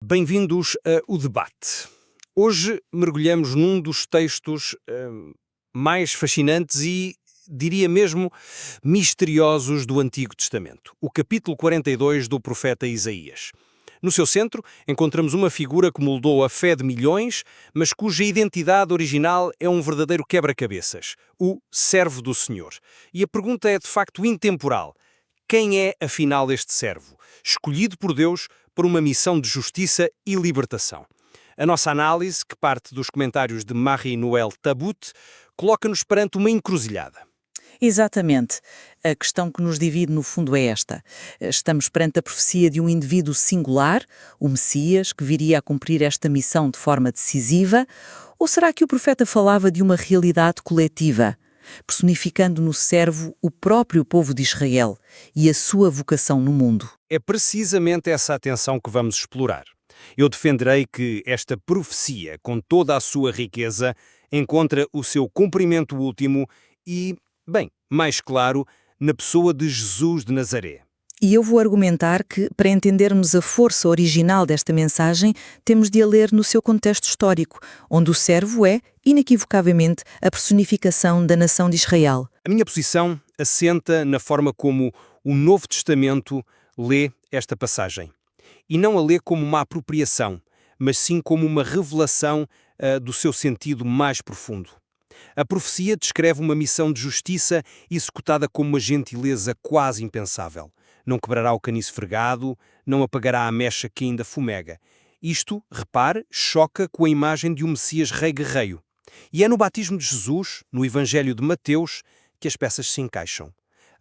Bem-vindos a O Debate. Hoje mergulhamos num dos textos mais fascinantes e, diria mesmo, misteriosos do Antigo Testamento, o capítulo 42 do profeta Isaías. No seu centro, encontramos uma figura que moldou a fé de milhões, mas cuja identidade original é um verdadeiro quebra-cabeças, o servo do Senhor. E a pergunta é, de facto, intemporal. Quem é, afinal, este servo, escolhido por Deus por uma missão de justiça e libertação? A nossa análise, que parte dos comentários de Marie-Noëlle Tabout, coloca-nos perante uma encruzilhada. Exatamente. A questão que nos divide, no fundo, é esta. Estamos perante a profecia de um indivíduo singular, o Messias, que viria a cumprir esta missão de forma decisiva, ou será que o profeta falava de uma realidade coletiva, personificando no servo o próprio povo de Israel e a sua vocação no mundo? É precisamente essa atenção que vamos explorar. Eu defenderei que esta profecia, com toda a sua riqueza, encontra o seu cumprimento último e, bem, mais claro, na pessoa de Jesus de Nazaré. E eu vou argumentar que, para entendermos a força original desta mensagem, temos de a ler no seu contexto histórico, onde o servo é, inequivocavelmente, a personificação da nação de Israel. A minha posição assenta na forma como o Novo Testamento lê esta passagem. E não a lê como uma apropriação, mas sim como uma revelação do seu sentido mais profundo. A profecia descreve uma missão de justiça executada com uma gentileza quase impensável. Não quebrará o caniço fregado, não apagará a mecha que ainda fumega. Isto, repare, choca com a imagem de um Messias rei guerreiro. E é no batismo de Jesus, no Evangelho de Mateus, que as peças se encaixam.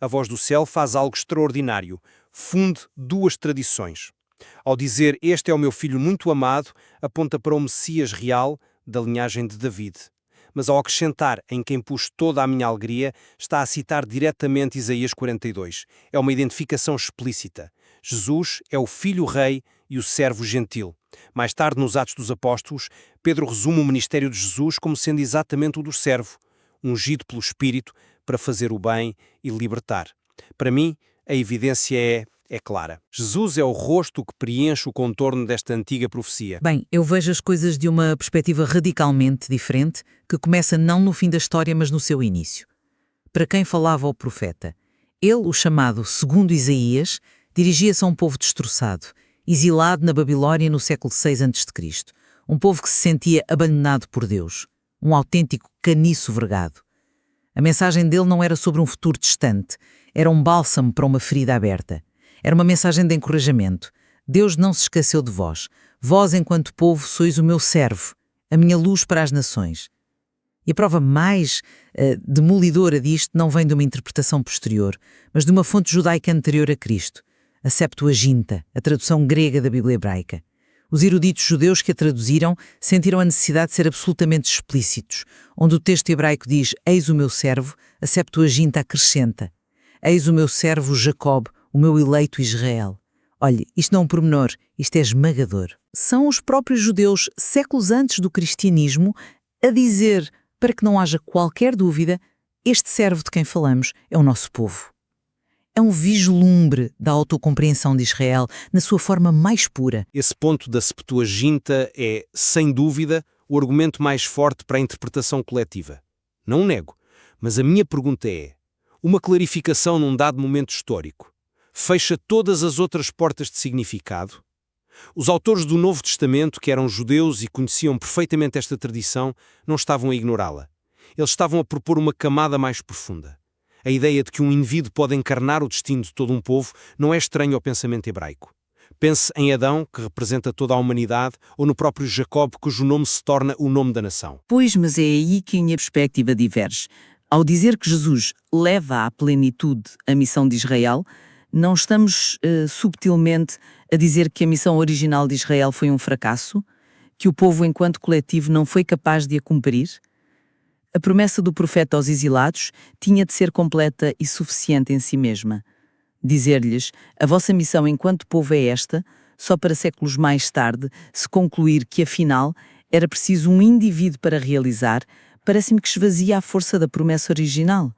A voz do céu faz algo extraordinário, funde duas tradições. Ao dizer "Este é o meu filho muito amado", aponta para o Messias real da linhagem de David. Mas ao acrescentar "em quem pus toda a minha alegria", está a citar diretamente Isaías 42. É uma identificação explícita. Jesus é o Filho Rei e o servo gentil. Mais tarde, nos Atos dos Apóstolos, Pedro resume o ministério de Jesus como sendo exatamente o do servo, ungido pelo Espírito para fazer o bem e libertar. Para mim, a evidência é clara. Jesus é o rosto que preenche o contorno desta antiga profecia. Bem, eu vejo as coisas de uma perspectiva radicalmente diferente, que começa não no fim da história, mas no seu início. Para quem falava o profeta? Ele, o chamado segundo Isaías, dirigia-se a um povo destroçado, exilado na Babilónia no século VI a.C., um povo que se sentia abandonado por Deus, um autêntico caniço vergado. A mensagem dele não era sobre um futuro distante, era um bálsamo para uma ferida aberta. Era uma mensagem de encorajamento. Deus não se esqueceu de vós. Vós, enquanto povo, sois o meu servo, a minha luz para as nações. E a prova mais demolidora disto não vem de uma interpretação posterior, mas de uma fonte judaica anterior a Cristo, a Septuaginta, a tradução grega da Bíblia hebraica. Os eruditos judeus que a traduziram sentiram a necessidade de ser absolutamente explícitos. Onde o texto hebraico diz "Eis o meu servo", a Septuaginta acrescenta "Eis o meu servo Jacob, o meu eleito Israel". Olhe, isto não é um pormenor, isto é esmagador. São os próprios judeus, séculos antes do cristianismo, a dizer, para que não haja qualquer dúvida, este servo de quem falamos é o nosso povo. É um vislumbre da autocompreensão de Israel na sua forma mais pura. Esse ponto da Septuaginta é, sem dúvida, o argumento mais forte para a interpretação coletiva. Não nego, mas a minha pergunta é: uma clarificação num dado momento histórico fecha todas as outras portas de significado? Os autores do Novo Testamento, que eram judeus e conheciam perfeitamente esta tradição, não estavam a ignorá-la. Eles estavam a propor uma camada mais profunda. A ideia de que um indivíduo pode encarnar o destino de todo um povo não é estranho ao pensamento hebraico. Pense em Adão, que representa toda a humanidade, ou no próprio Jacob, cujo nome se torna o nome da nação. Pois, mas é aí que a minha perspectiva diverge. Ao dizer que Jesus leva à plenitude a missão de Israel, não estamos subtilmente a dizer que a missão original de Israel foi um fracasso? Que o povo, enquanto coletivo, não foi capaz de a cumprir? A promessa do profeta aos exilados tinha de ser completa e suficiente em si mesma. Dizer-lhes, a vossa missão enquanto povo é esta, só para séculos mais tarde se concluir que, afinal, era preciso um indivíduo para realizar, parece-me que esvazia a força da promessa original.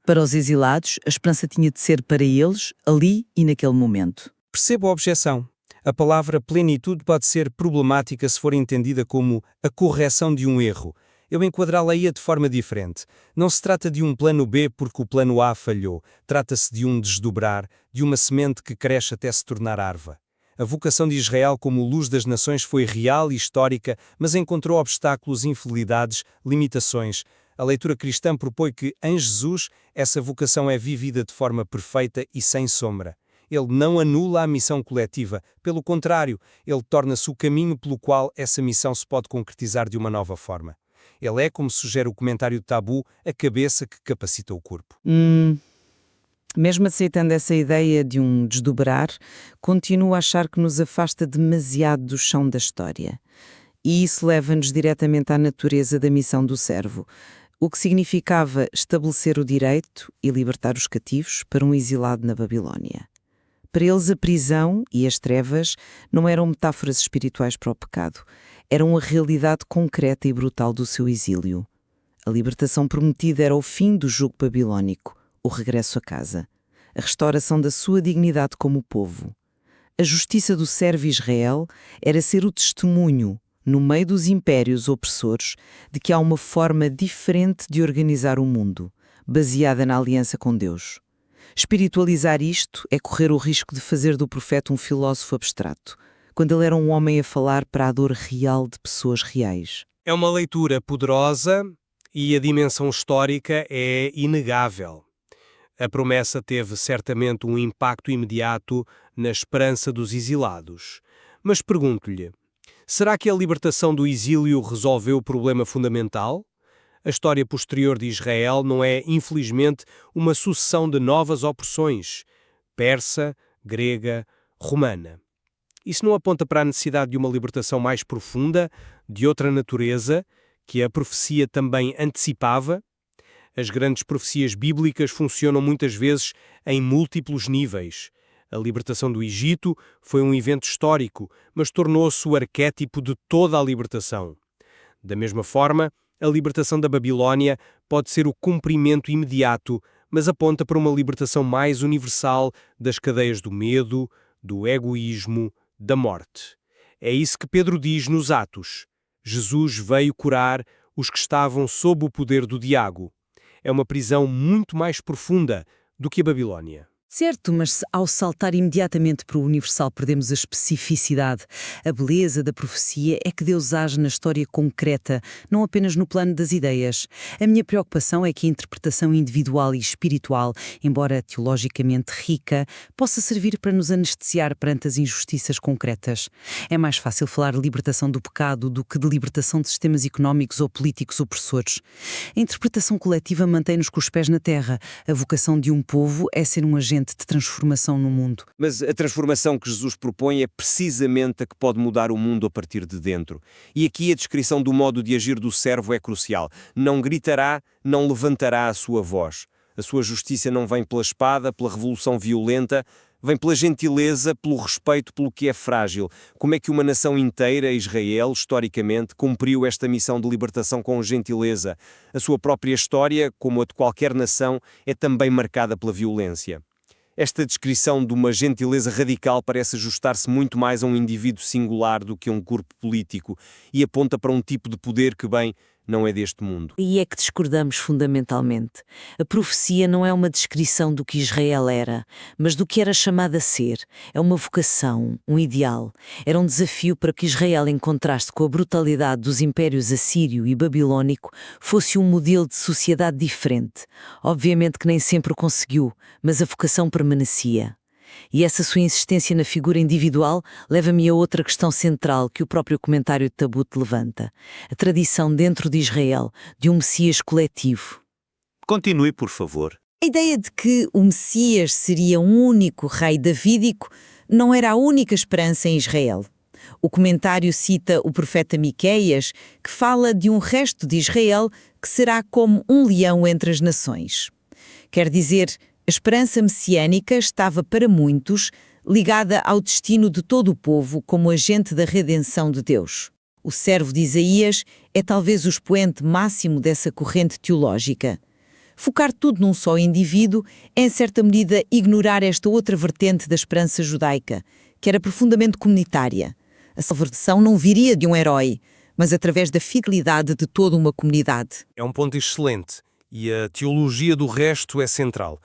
Para os exilados, a esperança tinha de ser para eles, ali e naquele momento. Percebo a objeção. A palavra plenitude pode ser problemática se for entendida como a correção de um erro. Eu enquadrá-la-ia de forma diferente. Não se trata de um plano B porque o plano A falhou. Trata-se de um desdobrar, de uma semente que cresce até se tornar árvore. A vocação de Israel como luz das nações foi real e histórica, mas encontrou obstáculos, infidelidades, limitações. A leitura cristã propõe que, em Jesus, essa vocação é vivida de forma perfeita e sem sombra. Ele não anula a missão coletiva, pelo contrário, ele torna-se o caminho pelo qual essa missão se pode concretizar de uma nova forma. Ele é, como sugere o comentário de Tabu, a cabeça que capacita o corpo. Mesmo aceitando essa ideia de um desdobrar, continuo a achar que nos afasta demasiado do chão da história. E isso leva-nos diretamente à natureza da missão do servo, o que significava estabelecer o direito e libertar os cativos para um exilado na Babilónia. Para eles a prisão e as trevas não eram metáforas espirituais para o pecado, eram a realidade concreta e brutal do seu exílio. A libertação prometida era o fim do jugo babilônico, o regresso a casa, a restauração da sua dignidade como povo. A justiça do servo Israel era ser o testemunho, no meio dos impérios opressores, de que há uma forma diferente de organizar o mundo, baseada na aliança com Deus. Espiritualizar isto é correr o risco de fazer do profeta um filósofo abstrato, quando ele era um homem a falar para a dor real de pessoas reais. É uma leitura poderosa e a dimensão histórica é inegável. A promessa teve certamente um impacto imediato na esperança dos exilados. Mas pergunto-lhe, será que a libertação do exílio resolveu o problema fundamental? A história posterior de Israel não é, infelizmente, uma sucessão de novas opressões, persa, grega, romana. Isso não aponta para a necessidade de uma libertação mais profunda, de outra natureza, que a profecia também antecipava? As grandes profecias bíblicas funcionam muitas vezes em múltiplos níveis. A libertação do Egito foi um evento histórico, mas tornou-se o arquétipo de toda a libertação. Da mesma forma, a libertação da Babilónia pode ser o cumprimento imediato, mas aponta para uma libertação mais universal das cadeias do medo, do egoísmo, da morte. É isso que Pedro diz nos Atos. Jesus veio curar os que estavam sob o poder do diabo. É uma prisão muito mais profunda do que a Babilónia. Certo, mas ao saltar imediatamente para o universal perdemos a especificidade. A beleza da profecia é que Deus age na história concreta, não apenas no plano das ideias. A minha preocupação é que a interpretação individual e espiritual, embora teologicamente rica, possa servir para nos anestesiar perante as injustiças concretas. É mais fácil falar de libertação do pecado do que de libertação de sistemas económicos ou políticos opressores. A interpretação coletiva mantém-nos com os pés na terra. A vocação de um povo é ser um agente de transformação no mundo. Mas a transformação que Jesus propõe é precisamente a que pode mudar o mundo a partir de dentro. E aqui a descrição do modo de agir do servo é crucial. Não gritará, não levantará a sua voz. A sua justiça não vem pela espada, pela revolução violenta, vem pela gentileza, pelo respeito pelo que é frágil. Como é que uma nação inteira, Israel, historicamente, cumpriu esta missão de libertação com gentileza? A sua própria história, como a de qualquer nação, é também marcada pela violência. Esta descrição de uma gentileza radical parece ajustar-se muito mais a um indivíduo singular do que a um corpo político e aponta para um tipo de poder que, bem, não é deste mundo. E é que discordamos fundamentalmente. A profecia não é uma descrição do que Israel era, mas do que era chamado a ser. É uma vocação, um ideal. Era um desafio para que Israel, em contraste com a brutalidade dos impérios assírio e babilônico, fosse um modelo de sociedade diferente. Obviamente que nem sempre o conseguiu, mas a vocação permanecia. E essa sua insistência na figura individual leva-me a outra questão central que o próprio comentário de Tabut levanta. A tradição dentro de Israel de um Messias coletivo. Continue, por favor. A ideia de que o Messias seria um único rei davídico não era a única esperança em Israel. O comentário cita o profeta Miqueias, que fala de um resto de Israel que será como um leão entre as nações. Quer dizer, a esperança messiânica estava para muitos ligada ao destino de todo o povo como agente da redenção de Deus. O servo de Isaías é talvez o expoente máximo dessa corrente teológica. Focar tudo num só indivíduo é, em certa medida, ignorar esta outra vertente da esperança judaica, que era profundamente comunitária. A salvação não viria de um herói, mas através da fidelidade de toda uma comunidade. É um ponto excelente e a teologia do resto é central.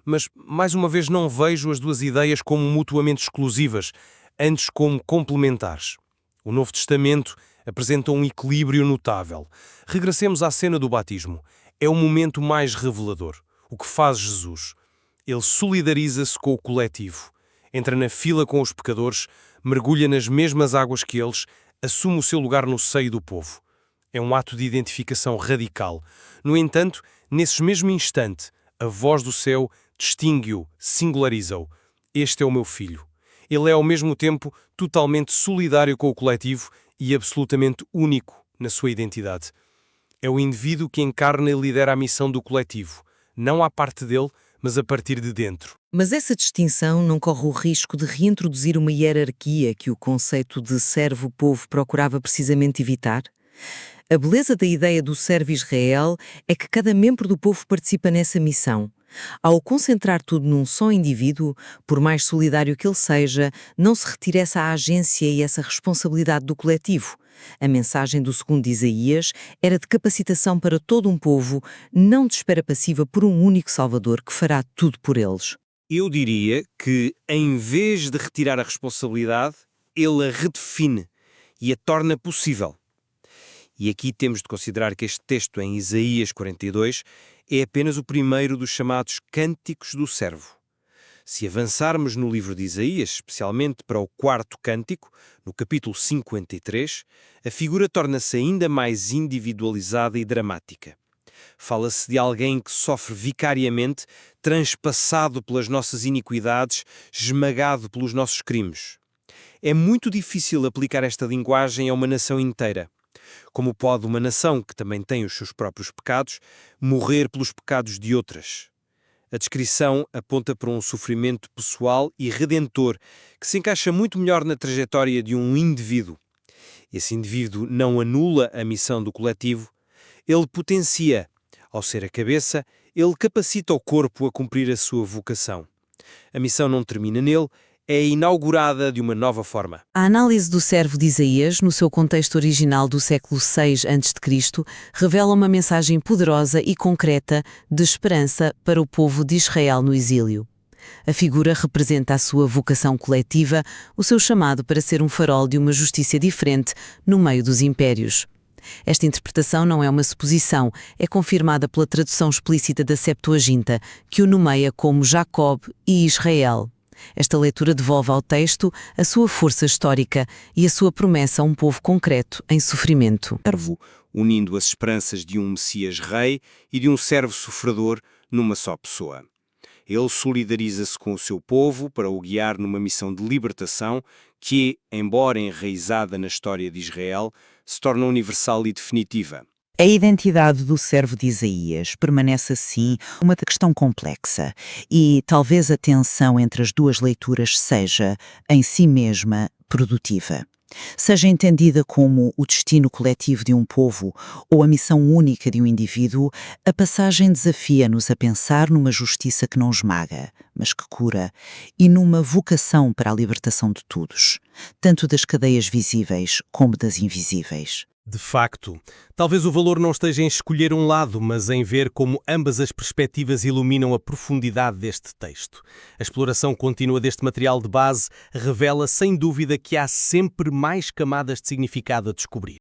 Mas, mais uma vez, não vejo as duas ideias como mutuamente exclusivas, antes como complementares. O Novo Testamento apresenta um equilíbrio notável. Regressemos à cena do batismo. É o momento mais revelador. O que faz Jesus? Ele solidariza-se com o coletivo. Entra na fila com os pecadores, mergulha nas mesmas águas que eles, assume o seu lugar no seio do povo. É um ato de identificação radical. No entanto, nesse mesmo instante, a voz do céu distingue-o, singulariza-o. Este é o meu filho. Ele é ao mesmo tempo totalmente solidário com o coletivo e absolutamente único na sua identidade. É o indivíduo que encarna e lidera a missão do coletivo, não à parte dele, mas a partir de dentro. Mas essa distinção não corre o risco de reintroduzir uma hierarquia que o conceito de servo-povo procurava precisamente evitar? A beleza da ideia do servo Israel é que cada membro do povo participa nessa missão. Ao concentrar tudo num só indivíduo, por mais solidário que ele seja, não se retira essa agência e essa responsabilidade do coletivo. A mensagem do segundo Isaías era de capacitação para todo um povo, não de espera passiva por um único Salvador que fará tudo por eles. Eu diria que, em vez de retirar a responsabilidade, ele a redefine e a torna possível. E aqui temos de considerar que este texto em Isaías 42 é apenas o primeiro dos chamados Cânticos do Servo. Se avançarmos no livro de Isaías, especialmente para o quarto cântico, no capítulo 53, a figura torna-se ainda mais individualizada e dramática. Fala-se de alguém que sofre vicariamente, transpassado pelas nossas iniquidades, esmagado pelos nossos crimes. É muito difícil aplicar esta linguagem a uma nação inteira. Como pode uma nação, que também tem os seus próprios pecados, morrer pelos pecados de outras? A descrição aponta para um sofrimento pessoal e redentor que se encaixa muito melhor na trajetória de um indivíduo. Esse indivíduo não anula a missão do coletivo, ele potencia. Ao ser a cabeça, ele capacita o corpo a cumprir a sua vocação. A missão não termina nele, é inaugurada de uma nova forma. A análise do servo de Isaías, no seu contexto original do século VI a.C., revela uma mensagem poderosa e concreta de esperança para o povo de Israel no exílio. A figura representa a sua vocação coletiva, o seu chamado para ser um farol de uma justiça diferente no meio dos impérios. Esta interpretação não é uma suposição, é confirmada pela tradução explícita da Septuaginta, que o nomeia como Jacob e Israel. Esta leitura devolve ao texto a sua força histórica e a sua promessa a um povo concreto em sofrimento. Servo, unindo as esperanças de um Messias rei e de um servo sofredor numa só pessoa. Ele solidariza-se com o seu povo para o guiar numa missão de libertação que, embora enraizada na história de Israel, se torna universal e definitiva. A identidade do servo de Isaías permanece assim uma questão complexa e talvez a tensão entre as duas leituras seja, em si mesma, produtiva. Seja entendida como o destino coletivo de um povo ou a missão única de um indivíduo, a passagem desafia-nos a pensar numa justiça que não esmaga, mas que cura, e numa vocação para a libertação de todos, tanto das cadeias visíveis como das invisíveis. De facto, talvez o valor não esteja em escolher um lado, mas em ver como ambas as perspectivas iluminam a profundidade deste texto. A exploração contínua deste material de base revela sem dúvida que há sempre mais camadas de significado a descobrir.